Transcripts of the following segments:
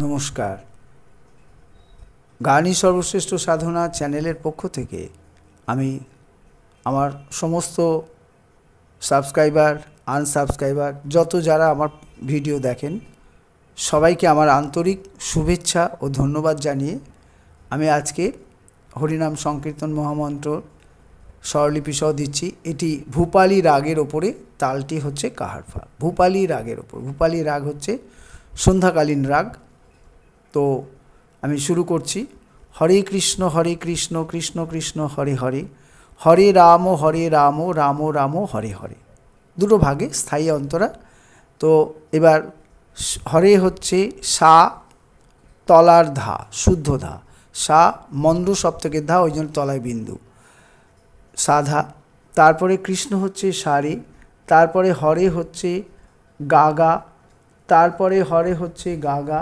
নমস্কার। গানই সর্বশ্রেষ্ঠ সাধনা চ্যানেলের পক্ষ থেকে আমি আমার সমস্ত সাবস্ক্রাইবার, আনসাবস্ক্রাইবার যত যারা আমার ভিডিও দেখেন সবাইকে আমার আন্তরিক শুভেচ্ছা ও ধন্যবাদ জানিয়ে আমি আজকে হরিনাম সংকীর্তন মহামন্ত্র স্বরলিপি সহ দিচ্ছি। এটি ভূপালী রাগের ওপরে, তালটি হচ্ছে কাহারফা। ভূপালী রাগের ওপর, ভূপালী রাগ হচ্ছে সন্ধ্যাকালীন রাগ। তো আমি শুরু করছি। হরে কৃষ্ণ কৃষ্ণ কৃষ্ণ হরে হরে, হরে রাম রাম রাম হরে হরে। দুটো ভাগে স্থায়ী অন্তরা। তো এবার হরে হচ্ছে সা তলার ধা, শুদ্ধ ধা। সা মন্দ সপ্তকের ধা, ওই জন্য তলায় বিন্দু, সাধা। তারপরে কৃষ্ণ হচ্ছে সারে, তারপরে হরে হচ্ছে গাগা, তারপরে হরে হচ্ছে গাগা,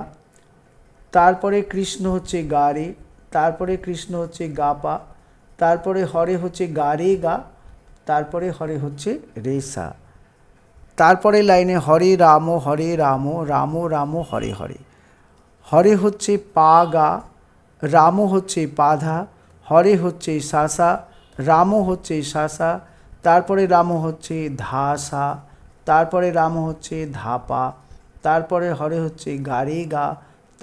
তারপরে কৃষ্ণ হচ্ছে গারে, তারপরে কৃষ্ণ হচ্ছে গাপা, তারপরে হরে হচ্ছে গারে গা, তারপরে হরে হচ্ছে রেসা। তারপরে লাইনে হরে রাম রাম রাম হরে হরে। হরে হচ্ছে পা গা, রাম হচ্ছে পাধা, হরে হচ্ছে সাসা, রাম হচ্ছে সাসা, তারপরে রাম হচ্ছে ধাসা, তারপরে রাম হচ্ছে ধাপা, তারপরে হরে হচ্ছে গারে গা,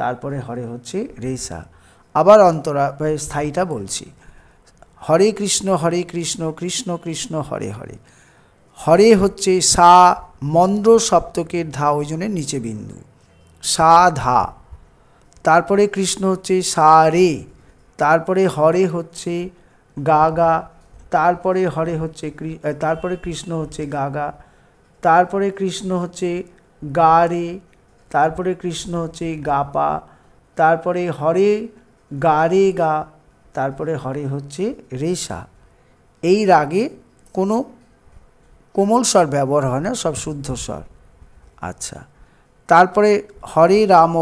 তারপরে হরে হচ্ছে রেসা। আবার অন্তরা স্থায়ীটা বলছি। হরে কৃষ্ণ কৃষ্ণ কৃষ্ণ হরে হরে। হরে হচ্ছে সা মন্দ্র সপ্তকের ধা, ওই জন্য নিচে বিন্দু, সা ধা। তারপরে কৃষ্ণ হচ্ছে সা রে, তারপরে হরে হচ্ছে গাগা, তারপরে হরে হচ্ছে তারপরে কৃষ্ণ হচ্ছে গাগা, তারপরে কৃষ্ণ হচ্ছে গা রে, তারপরে কৃষ্ণ হচ্ছে গাপা, তারপরে হরে গা রে গা, তারপরে হরে হচ্ছে রেসা। এই রাগে কোনো কোমল স্বর ব্যবহার হয় না, সব শুদ্ধ স্বর। আচ্ছা, তারপরে হরে রাম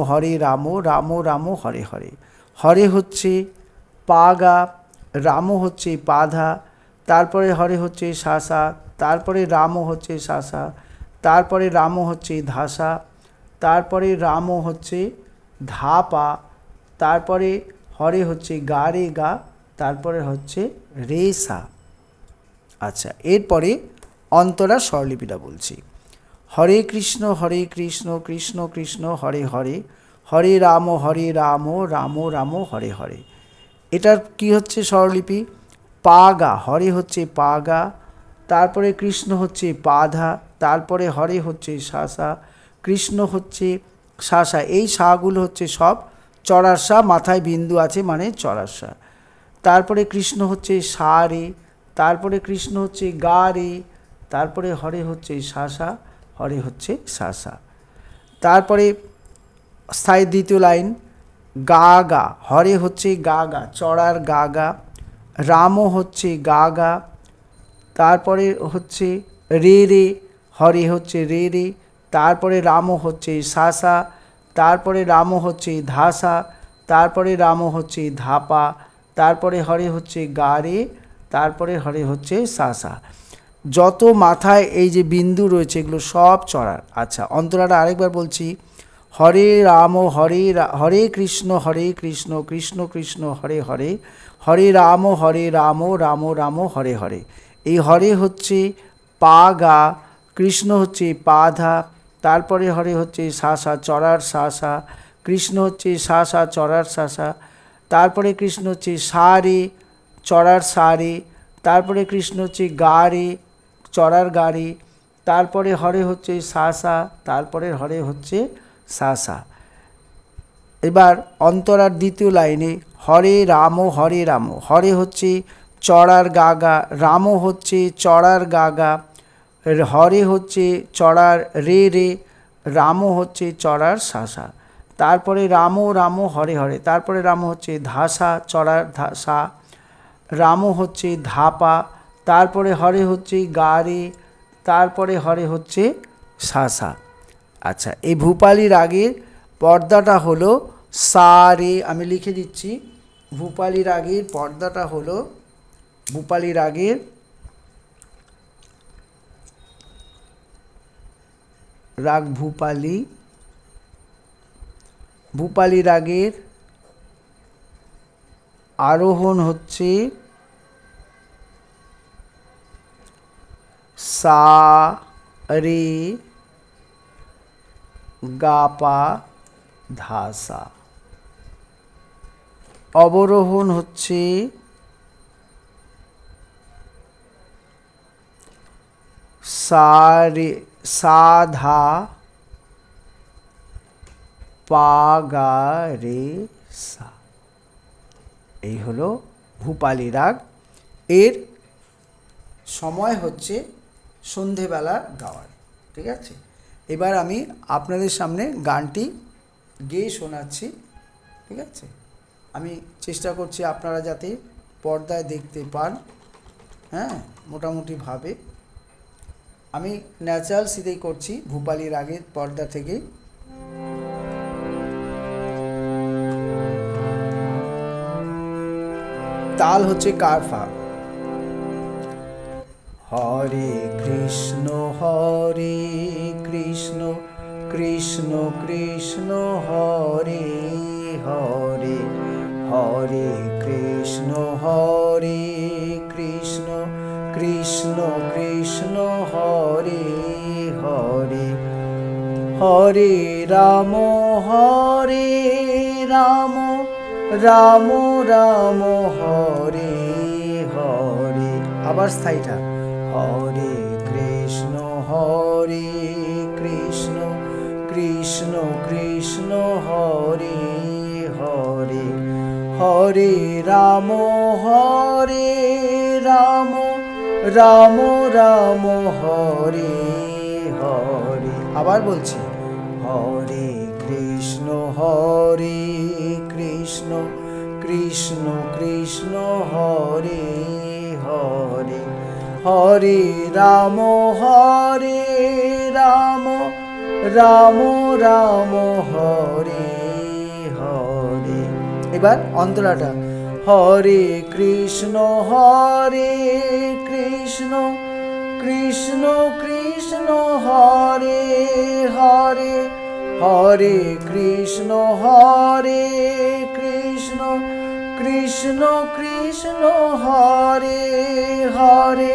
রাম রাম হরে হরে। হরে হচ্ছে পা গা, রাম হচ্ছে পাধা, তারপরে হরে হচ্ছে সাসা, তারপরে রাম হচ্ছে সাসা, তারপরে রাম হচ্ছে ধাসা, তারপরে রাম হচ্ছে ধাপা, তারপরে হরে হচ্ছে গা রে গা, তারপরে হচ্ছে রেসা। আচ্ছা, এরপরে অন্তরা স্বরলিপিটা বলছি। হরে কৃষ্ণ কৃষ্ণ কৃষ্ণ হরে হরে, হরে রাম রাম রাম হরে হরে। এটার কি হচ্ছে স্বরলিপি? পা গা, হরে হচ্ছে পা গা, তারপরে কৃষ্ণ হচ্ছে পাধা, তারপরে হরে হচ্ছে সাসা, কৃষ্ণ হচ্ছে সাসা। এই সাগুলো হচ্ছে সব চড়ার সা, মাথায় বিন্দু আছে মানে চড়ার সা। তারপরে কৃষ্ণ হচ্ছে সা রে, তারপরে কৃষ্ণ হচ্ছে গা রে, তারপরে হরে হচ্ছে সাসা, হরে হচ্ছে সাসা। তারপরে স্থায়ী দ্বিতীয় লাইন গা গা, হরে হচ্ছে গা গা, চড়ার গা গা, রাম হচ্ছে গা গা, তারপরে হচ্ছে রে রে, হরে হচ্ছে রে রে, তারপরে রাম হচ্ছে সাসা, তারপরে রাম হচ্ছে ধাসা, তারপরে রাম হচ্ছে ধাপা, তারপরে হরে হচ্ছে গা রে, তারপরে হরে হচ্ছে সাসা। যত মাথায় এই যে বিন্দু রয়েছে এগুলো সব চড়ার। আচ্ছা, অন্তরাটা আরেকবার বলছি। হরে রাম হরে কৃষ্ণ কৃষ্ণ কৃষ্ণ হরে হরে, হরে রাম রাম রাম হরে হরে। এই হরে হচ্ছে পা গা, কৃষ্ণ হচ্ছে পাধা, তারপরে হরে হচ্ছে সাসা, চড়ার সাসা, কৃষ্ণ হচ্ছে সাসা, চড়ার সাসা, তারপরে কৃষ্ণ হচ্ছে সা রে, চড়ার সা রে, তারপরে কৃষ্ণ হচ্ছে গা রে, চড়ার গা রে, তারপরে হরে হচ্ছে সাসা, তারপরে হরে হচ্ছে সাসা। এবার অন্তরার দ্বিতীয় লাইনে হরে রাম হরে হচ্ছে চড়ার গাগা, রাম হচ্ছে চড়ার গাগা, হরে হচ্ছে চড়ার রে রে, রাম হচ্ছে চড়ার সাসা, তারপরে রাম হরে হরে, তারপরে রাম হচ্ছে ধাসা, চড়ার ধাসা, রাম হচ্ছে ধাপা, তারপরে হরে হচ্ছে গা রে, তারপরে হরে হচ্ছে সাসা। আচ্ছা, এই ভূপালী রাগের পর্দাটা হলো সা রে, আমি লিখে দিচ্ছি। ভূপালী রাগের পর্দাটা হলো, ভূপালী রাগের রাগ ভূপালী, ভূপালী রাগের আরোহণ হচ্ছে সা রে গা পা ধা সা। অবরোহণ হচ্ছে সা রে সা ধা পা গা রে সা। এই হলো ভূপালী রাগ। এর সময় হচ্ছে সন্ধেবেলা গাওয়ার। ঠিক আছে, এবার আমি আপনাদের সামনে গানটি গেয়ে শোনাচ্ছি। ঠিক আছে, আমি চেষ্টা করছি আপনারা যাতে পর্দায় দেখতে পান। হ্যাঁ, মোটামুটিভাবে আমি ন্যাচারাল সিদেই করছি ভূপালী রাগের পর্দা থেকে। তাল হচ্ছে কারফা। হরে কৃষ্ণ কৃষ্ণ কৃষ্ণ হরে হরে, হরে কৃষ্ণ কৃষ্ণ কৃষ্ণ হরে হরে, হরে রাম রাম রাম হরে হরে। আবার স্থায়ীটা হরে কৃষ্ণ কৃষ্ণ কৃষ্ণ হরে হরে, হরে রাম রাম রাম হরে হরে। আবার বলছি হরে কৃষ্ণ কৃষ্ণ কৃষ্ণ হরে হরে, হরে রাম রাম রাম হরে হরে। এবার অন্তরাটা হরে কৃষ্ণ কৃষ্ণ কৃষ্ণ হরে হরে, হরে কৃষ্ণ কৃষ্ণ কৃষ্ণ হরে হরে,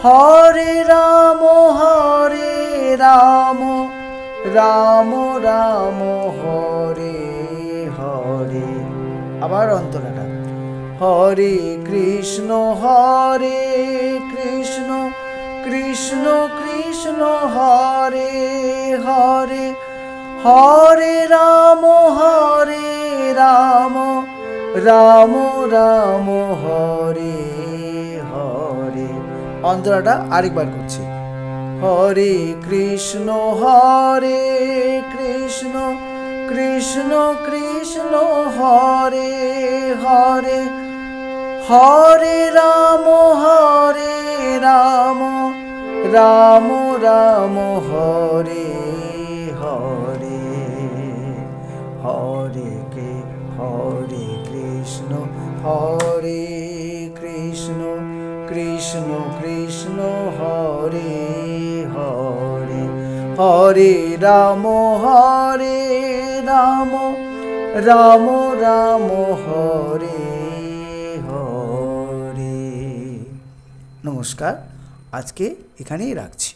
হরে রাম রাম রাম হরে হরে। আবার অন্তরাটা হরে কৃষ্ণ কৃষ্ণ কৃষ্ণ হরে হরে, হরে রাম রাম রাম হরে হরে। অন্তরাটা আরেকবার করছি হরে কৃষ্ণ কৃষ্ণ কৃষ্ণ হরে হরে, হরে রাম রাম রাম হরে হরে, হরে কৃষ্ণ কৃষ্ণ কৃষ্ণ হরে হরে, হরে রাম রাম রাম হরে হরে। নমস্কার, আজকে এখানেই রাখছি।